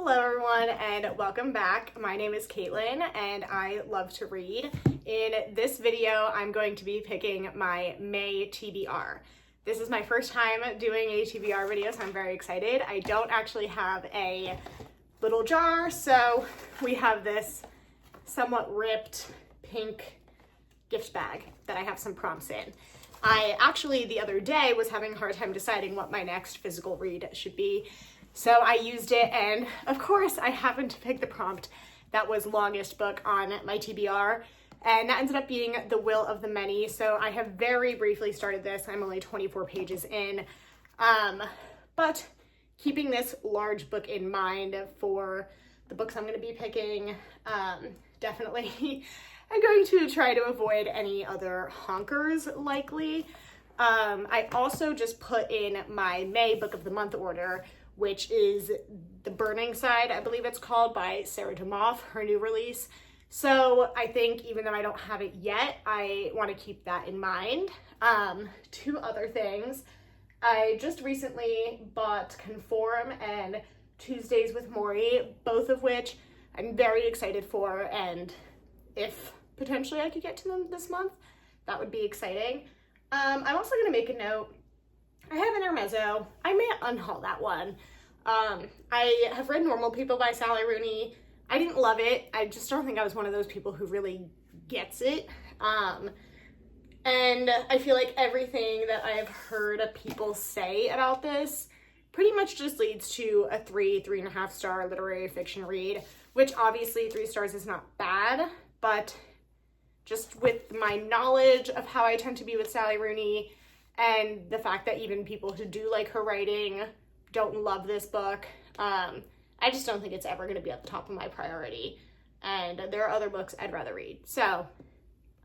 Hello everyone and welcome back. My name is Caitlin and I love to read. In this video, I'm going to be picking my May TBR. This is my first time doing a TBR video, so I'm very excited. I don't actually have a little jar, so we have this somewhat ripped pink gift bag that I have some prompts in. I actually, the other day, was having a hard time deciding what my next physical read should be. So I used it, and of course I happened to pick the prompt that was longest book on my TBR, and that ended up being The Will of the Many. So I have very briefly started this. I'm only 24 pages in, but keeping this large book in mind for the books I'm going to be picking, definitely I'm going to try to avoid any other honkers likely. I also just put in my May Book of the Month order, which is The Burning Side, I believe it's called, by Sarah DeMoff, her new release. So I think even though I don't have it yet, I want to keep that in mind. Two other things. I just recently bought Conform and Tuesdays with Maury, both of which I'm very excited for, and if potentially I could get to them this month, that would be exciting. I'm also going to make a note. I have Intermezzo. I may unhaul that one. I have read Normal People by Sally Rooney. I didn't love it. I just don't think I was one of those people who really gets it. And I feel like everything that I've heard people say about this pretty much just leads to a 3.5 star literary fiction read, which obviously 3 stars is not bad, but just with my knowledge of how I tend to be with Sally Rooney, and the fact that even people who do like her writing don't love this book, I just don't think it's ever going to be at the top of my priority. And there are other books I'd rather read. So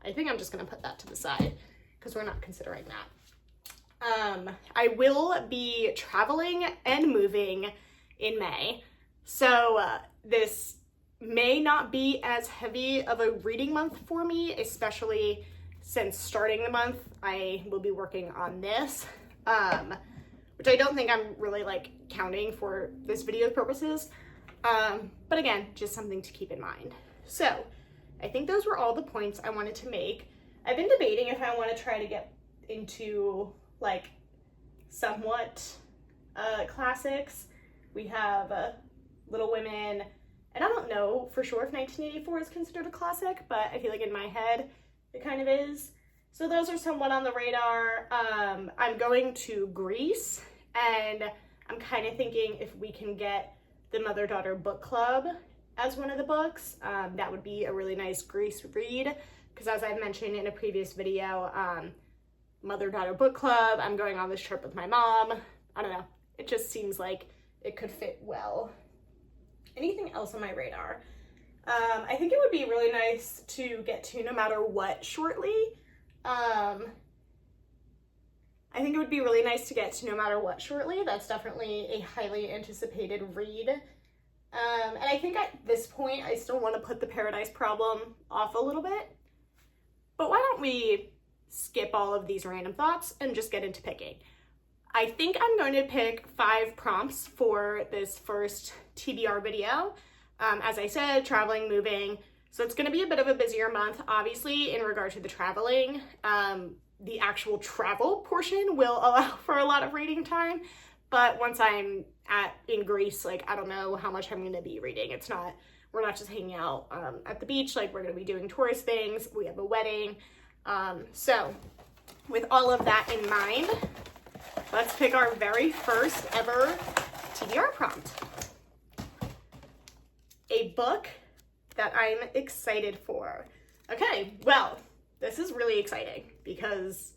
I think I'm just going to put that to the side because we're not considering that. I will be traveling and moving in May. So this may not be as heavy of a reading month for me, especially since starting the month, I will be working on this, which I don't think I'm really counting for this video's purposes. But again, just something to keep in mind. So I think those were all the points I wanted to make. I've been debating if I want to try to get into somewhat classics. We have Little Women, and I don't know for sure if 1984 is considered a classic, but I feel like in my head, it kind of is. So those are somewhat on the radar. I'm going to Greece, and I'm kind of thinking if we can get the Mother-Daughter Book Club as one of the books, that would be a really nice Greece read, because as I mentioned in a previous video, Mother-Daughter Book Club, I'm going on this trip with my mom. I don't know, it just seems like it could fit well. Anything else on my radar? I think it would be really nice to get to No Matter What shortly. I think it would be really nice to get to No Matter What shortly. That's definitely a highly anticipated read. And I think at this point, I still want to put The Paradise Problem off a little bit. But why don't we skip all of these random thoughts and just get into picking? I think I'm going to pick 5 prompts for this first TBR video. As I said, traveling, moving, so it's going to be a bit of a busier month. Obviously, in regard to the traveling, the actual travel portion will allow for a lot of reading time, but once I'm in Greece, I don't know how much I'm going to be reading. We're not just hanging out at the beach, we're going to be doing tourist things. We have a wedding. So with all of that in mind, let's pick our very first ever TBR prompt. A book that I'm excited for. Okay, well, this is really exciting because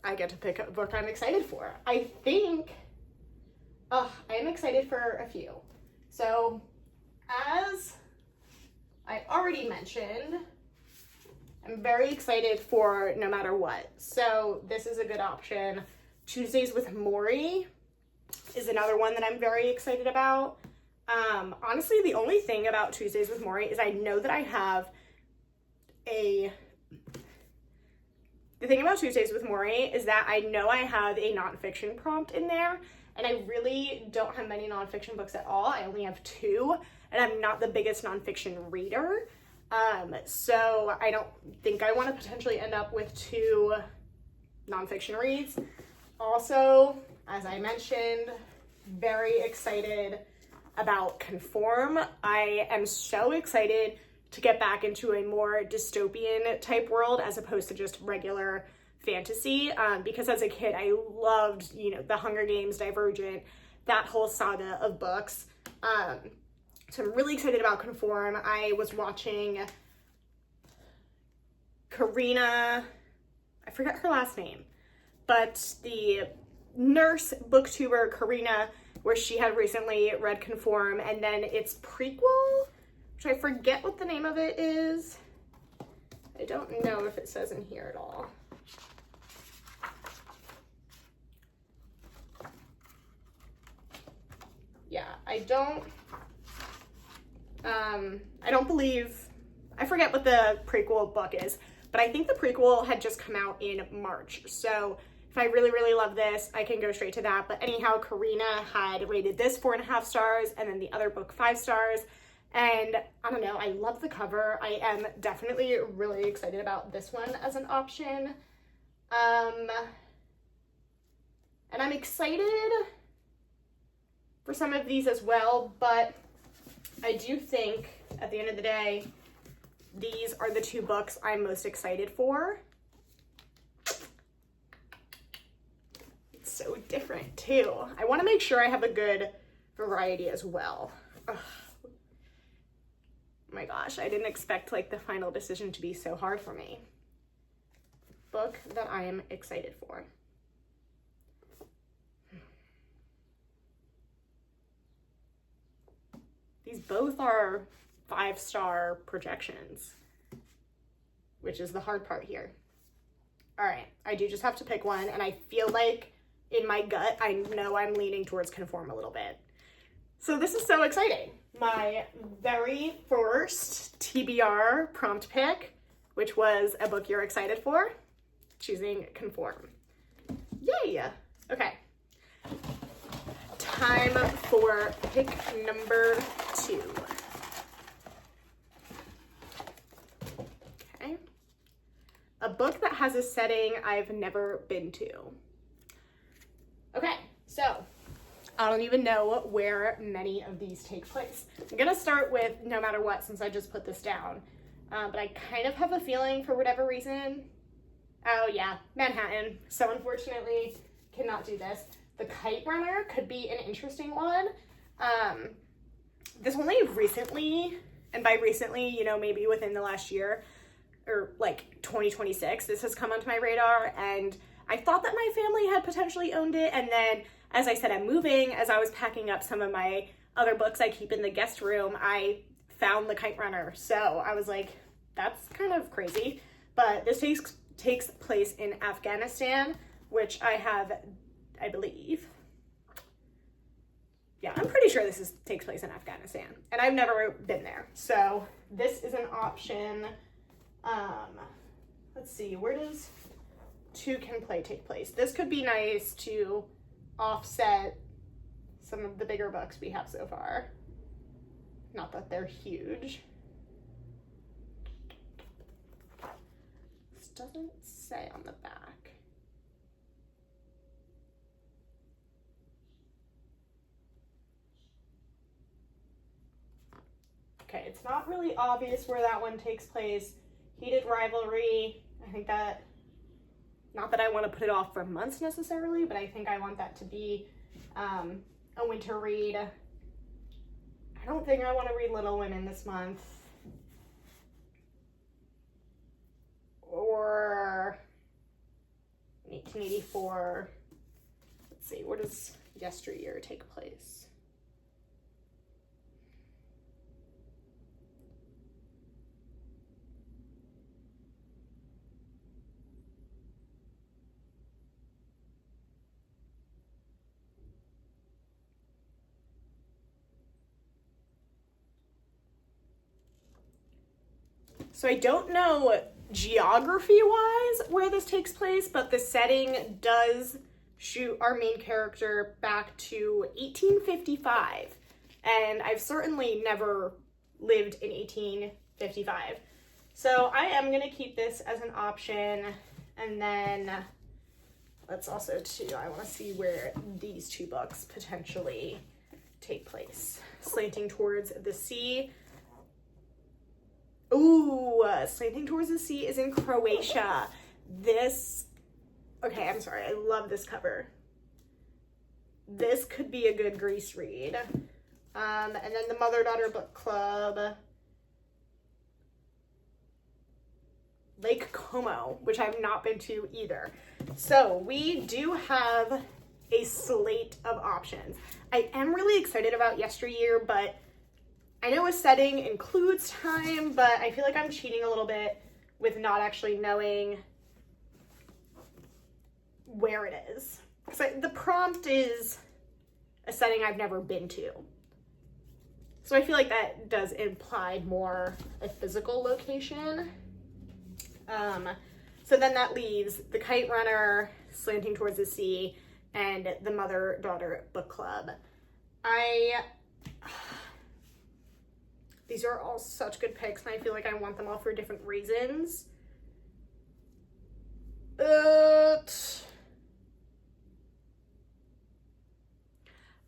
I get to pick a book I'm excited for. I think, I'm excited for a few. So, as I already mentioned, I'm very excited for No Matter What. So this is a good option. Tuesdays with Maury is another one that I'm very excited about. Honestly, the only thing about Tuesdays with Maury is I know that I have the thing about Tuesdays with Maury is that I know I have a nonfiction prompt in there, and I really don't have many nonfiction books at all. I only have 2, and I'm not the biggest nonfiction reader. So I don't think I want to potentially end up with 2 nonfiction reads. Also, as I mentioned, very excited about Conform. I am so excited to get back into a more dystopian type world as opposed to just regular fantasy, because as a kid I loved, the Hunger Games, Divergent, that whole saga of books. So I'm really excited about Conform. I was watching Karina, I forget her last name, but the nurse booktuber Karina, where she had recently read Conform, and then its prequel, which I forget what the name of it is. I don't know if it says in here at all. Yeah, I don't believe, I forget what the prequel book is, but I think the prequel had just come out in March. So if I really, really love this, I can go straight to that. But anyhow, Karina had rated this 4.5 stars and then the other book 5 stars. And I don't know, I love the cover. I am definitely really excited about this one as an option. And I'm excited for some of these as well, but I do think at the end of the day, these are the 2 books I'm most excited for. It's so different too. I want to make sure I have a good variety as well. Ugh. Oh my gosh, I didn't expect like the final decision to be so hard for me. Book that I am excited for. These both are 5-star projections, which is the hard part here. All right, I do just have to pick one, and I feel like in my gut, I know I'm leaning towards Conform a little bit. So this is so exciting. My very first TBR prompt pick, which was a book you're excited for, choosing Conform. Yay! Okay. Time for pick number 2. Okay. A book that has a setting I've never been to. Okay, so I don't even know where many of these take place. I'm gonna start with No Matter What since I just put this down. But I kind of have a feeling for whatever reason. Oh yeah, Manhattan. So unfortunately, cannot do this. The Kite Runner could be an interesting one. This only recently, and by recently, maybe within the last year, or like 2026, this has come onto my radar, and I thought that my family had potentially owned it, and then, as I said, I'm moving. As I was packing up some of my other books I keep in the guest room, I found The Kite Runner, so I was like, that's kind of crazy. But this takes place in Afghanistan, which I believe. Yeah, I'm pretty sure this takes place in Afghanistan, and I've never been there. So this is an option. Let's see, where does Two Can Play take place? This could be nice to offset some of the bigger books we have so far. Not that they're huge. This doesn't say on the back. Okay, it's not really obvious where that one takes place. Heated Rivalry, I think that, not that I want to put it off for months necessarily, but I think I want that to be a winter read. I don't think I want to read Little Women this month. Or 1884. Let's see, where does Yesteryear take place? So I don't know geography-wise where this takes place, but the setting does shoot our main character back to 1855. And I've certainly never lived in 1855. So I am going to keep this as an option. And then let's also I want to see where these two books potentially take place. Slanting Towards the Sea. Ooh, Slanting Towards the Sea is in Croatia. Okay, I'm sorry. I love this cover. This could be a good Greece read. And then the Mother-Daughter Book Club. Lake Como, which I've not been to either. So we do have a slate of options. I am really excited about Yesteryear, but I know a setting includes time, but I feel like I'm cheating a little bit with not actually knowing where it is. Because the prompt is a setting I've never been to. So I feel like that does imply more a physical location. So then that leaves The Kite Runner, Slanting Towards the Sea, and the Mother-Daughter Book Club. These are all such good picks, and I feel like I want them all for different reasons. But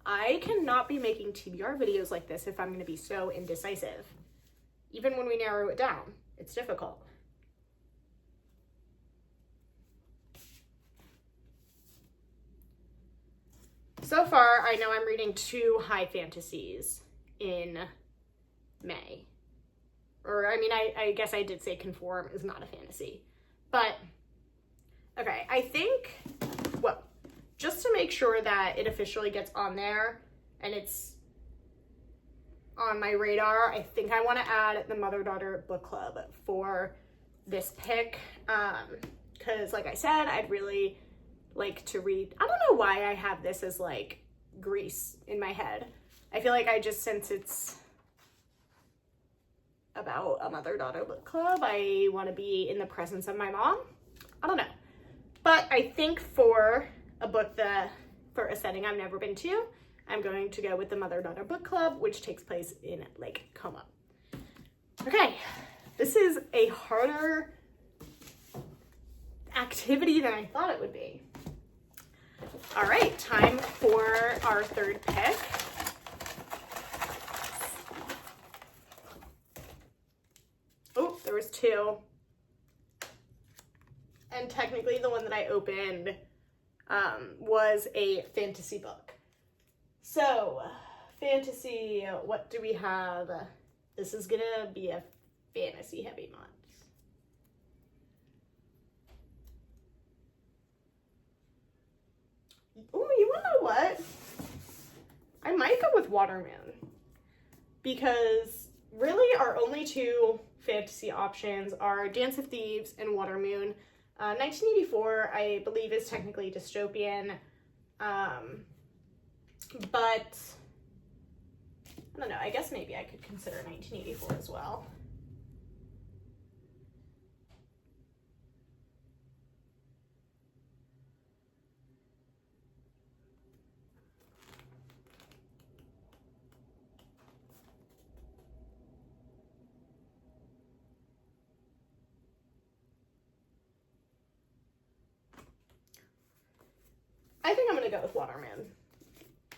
I cannot be making TBR videos like this if I'm going to be so indecisive. Even when we narrow it down, it's difficult. So far, I know I'm reading 2 high fantasies in May. Or, I mean, I guess I did say Conform is not a fantasy. But, okay, I think, well, just to make sure that it officially gets on there and it's on my radar, I think I want to add the Mother-Daughter Book Club for this pick. Because, like I said, I'd really like to read. I don't know why I have this as like Greece in my head. I feel like since it's about a mother-daughter book club, I want to be in the presence of my mom. I don't know. But I think for a book for a setting I've never been to, I'm going to go with the Mother-Daughter Book Club, which takes place in Lake Como. Okay, this is a harder activity than I thought it would be. All right, time for our third pick. Oh, there was 2. And technically the one that I opened was a fantasy book. So, fantasy, what do we have? This is gonna be a fantasy heavy month. Oh, you wanna know what? I might go with Watermoon. Because really our only 2 fantasy options are Dance of Thieves and Watermoon. 1984, I believe, is technically dystopian. But I don't know, I guess maybe I could consider 1984 as well. I think I'm gonna go with Watermoon.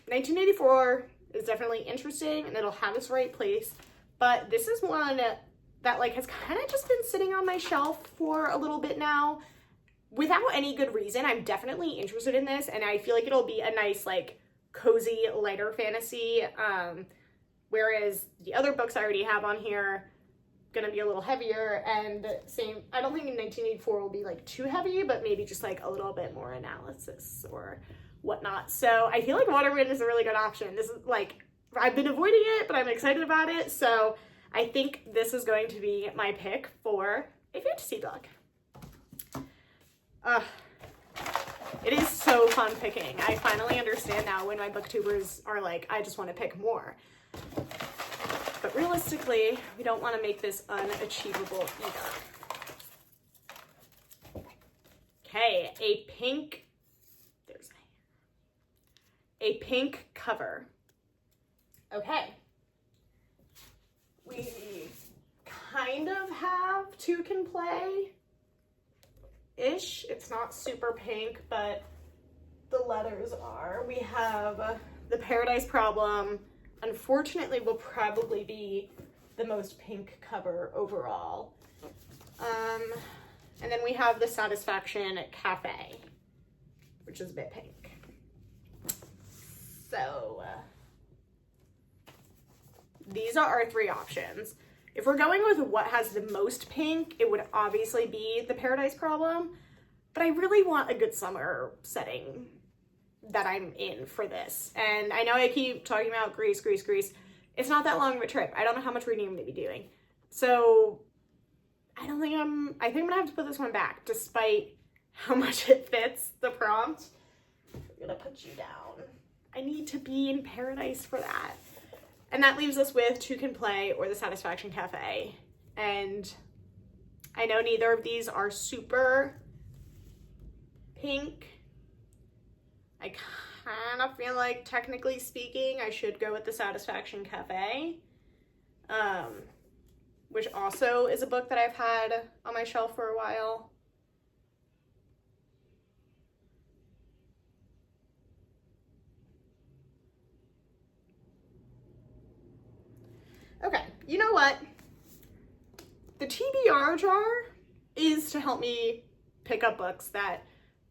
1984 is definitely interesting and it'll have its right place, but this is one that like has kind of just been sitting on my shelf for a little bit now without any good reason. I'm definitely interested in this, and I feel like it'll be a nice like cozy lighter fantasy, whereas the other books I already have on here gonna be a little heavier, and same, I don't think in 1984 will be like too heavy, but maybe just like a little bit more analysis or whatnot. So I feel like Watermoon is a really good option. This is like, I've been avoiding it, but I'm excited about it. So I think this is going to be my pick for a fantasy book. It is so fun picking. I finally understand now when my booktubers are like, I just want to pick more. But realistically, we don't want to make this unachievable either. Okay, a pink, there's a a pink cover. Okay. We kind of have Two Can Play-ish. It's not super pink, but the letters are. We have The Paradise Problem. Unfortunately, will probably be the most pink cover overall. And then we have The Satisfaction Cafe, which is a bit pink. So, these are our three options. If we're going with what has the most pink, it would obviously be The Paradise Problem, but I really want a good summer setting that I'm in for this. And I know I keep talking about Greece. It's not that long of a trip. I don't know how much reading I'm gonna be doing. So I think I'm gonna have to put this one back, despite how much it fits the prompt. I'm gonna put you down. I need to be in paradise for that. And that leaves us with Two Can Play or The Satisfaction Cafe. And I know neither of these are super pink. I kind of feel like, technically speaking, I should go with The Satisfaction Cafe, which also is a book that I've had on my shelf for a while. Okay, you know what? The TBR jar is to help me pick up books that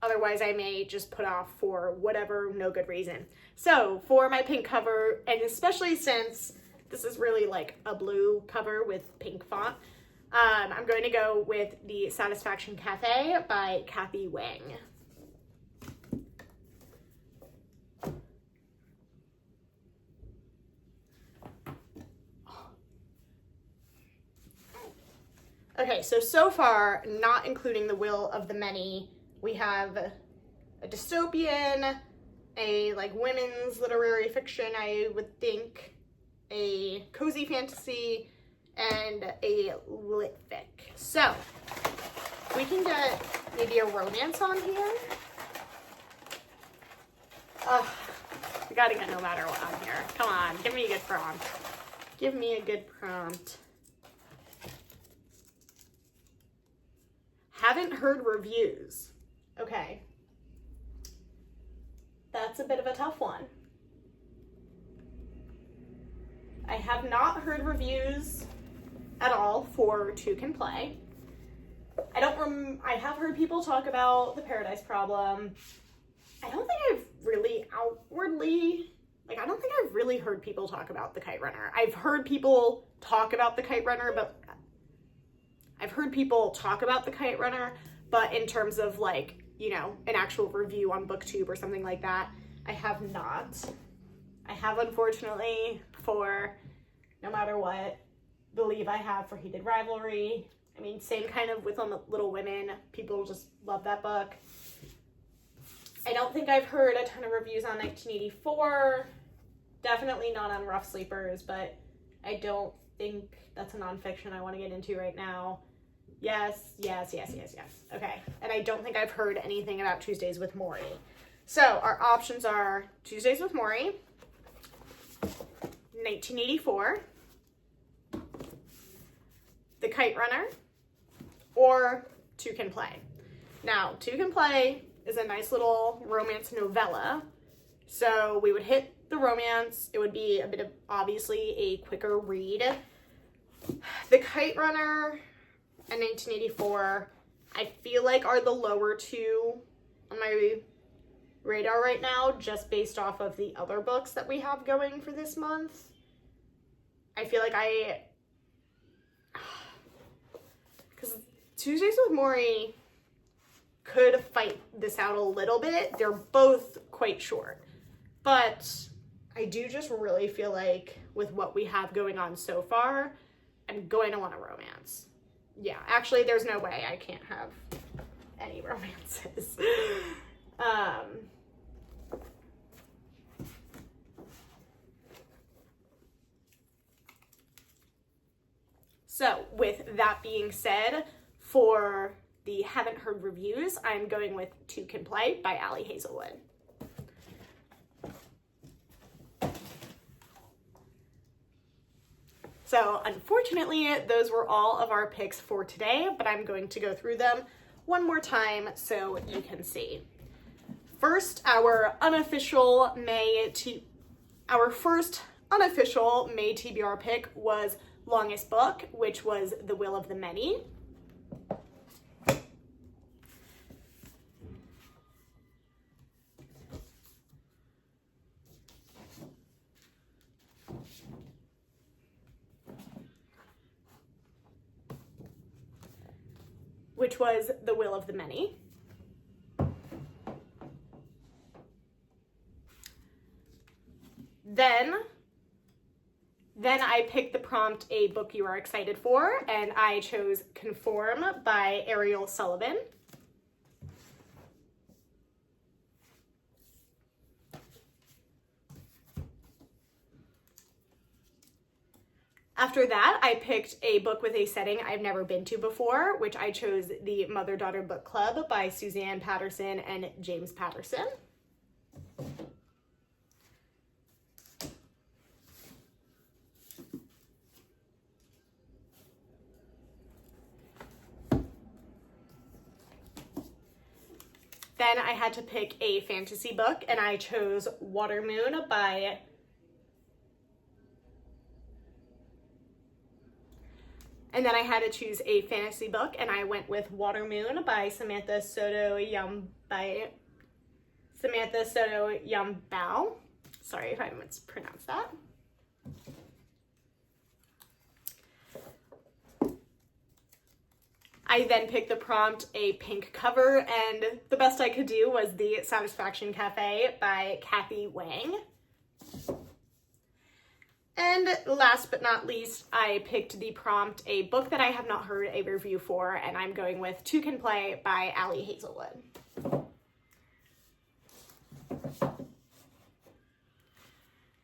otherwise I may just put off for whatever no good reason. So for my pink cover, and especially since this is really like a blue cover with pink font, I'm going to go with The Satisfaction Cafe by Kathy Wang. Okay, so far, not including The Will of the Many, we have a dystopian, a like women's literary fiction, I would think, a cozy fantasy, and a lit fic. So we can get maybe a romance on here. We gotta get No Matter What on here. Come on, give me a good prompt. Give me a good prompt. Haven't heard reviews. Okay. That's a bit of a tough one. I have not heard reviews at all for Two Can Play. I have heard people talk about The Paradise Problem. I don't think I've really I don't think I've really heard people talk about The Kite Runner. I've heard people talk about The Kite Runner, but in terms of like, you know, an actual review on BookTube or something like that, I have not. I have, unfortunately, for No Matter What, believe I have for Heated Rivalry. I mean, same kind of with Little Women. People just love that book. I don't think I've heard a ton of reviews on 1984. Definitely not on Rough Sleepers, but I don't think that's a nonfiction I want to get into right now. Yes. Okay. And I don't think I've heard anything about Tuesdays with Morrie. So our options are Tuesdays with Morrie, 1984, The Kite Runner, or Two Can Play. Now, Two Can Play is a nice little romance novella. So we would hit the romance. It would be a bit of, obviously, a quicker read. The Kite Runner and 1984, I feel like are the lower two on my radar right now, just based off of the other books that we have going for this month. I feel like because Tuesdays with Morrie could fight this out a little bit. They're both quite short, but I do just really feel like with what we have going on so far, I'm going to want a romance. Yeah, actually, there's no way I can't have any romances. So with that being said, for the haven't heard reviews, I'm going with Two Can Play by Allie Hazelwood. So unfortunately, those were all of our picks for today, but I'm going to go through them one more time so you can see. First, our first unofficial May TBR pick was Longest Book, which was The Will of the Many. Which was The Will of the Many. Then I picked the prompt, A Book You Are Excited For, and I chose Conform by Ariel Sullivan. After that, I picked a book with a setting I've never been to before, which I chose the Mother-Daughter Book Club by Suzanne Patterson and James Patterson. Then I had to pick a fantasy book, and I chose Watermoon by And then I had to choose a fantasy book, and I went with Watermoon by Samantha Soto Yombao. Sorry if I mispronounced that. I then picked the prompt, a pink cover, and the best I could do was The Satisfaction Cafe by Kathy Wang. And last but not least, I picked the prompt, a book that I have not heard a review for, and I'm going with Two Can Play by Allie Hazelwood.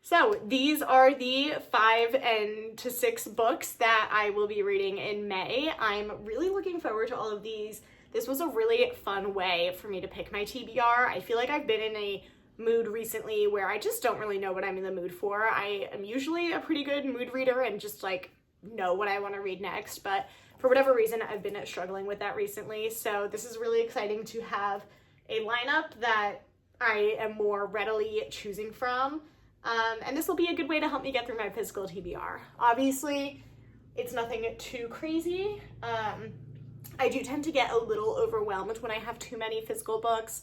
So these are the 5 to 6 books that I will be reading in May. I'm really looking forward to all of these. This was a really fun way for me to pick my TBR. I feel like I've been in a mood recently where I just don't really know what I'm in the mood for. I am usually a pretty good mood reader and just like know what I want to read next, but for whatever reason I've been struggling with that recently. So this is really exciting to have a lineup that I am more readily choosing from. And this will be a good way to help me get through my physical TBR. Obviously, it's nothing too crazy. I do tend to get a little overwhelmed when I have too many physical books.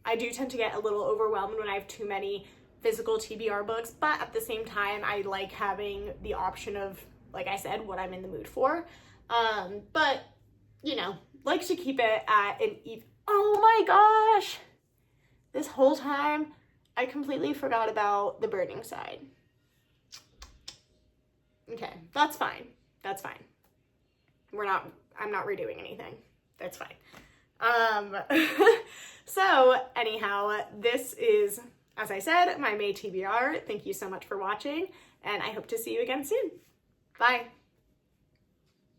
I do tend to get a little overwhelmed when I have too many physical TBR books, but at the same time, I like having the option of, like I said, what I'm in the mood for. But, you know, like to keep it at an even. Oh my gosh! This whole time, I completely forgot about The Burning Side. Okay, that's fine. That's fine. I'm not redoing anything. That's fine. So anyhow, this is, as I said, my May TBR. Thank you so much for watching, and I hope to see you again soon. Bye.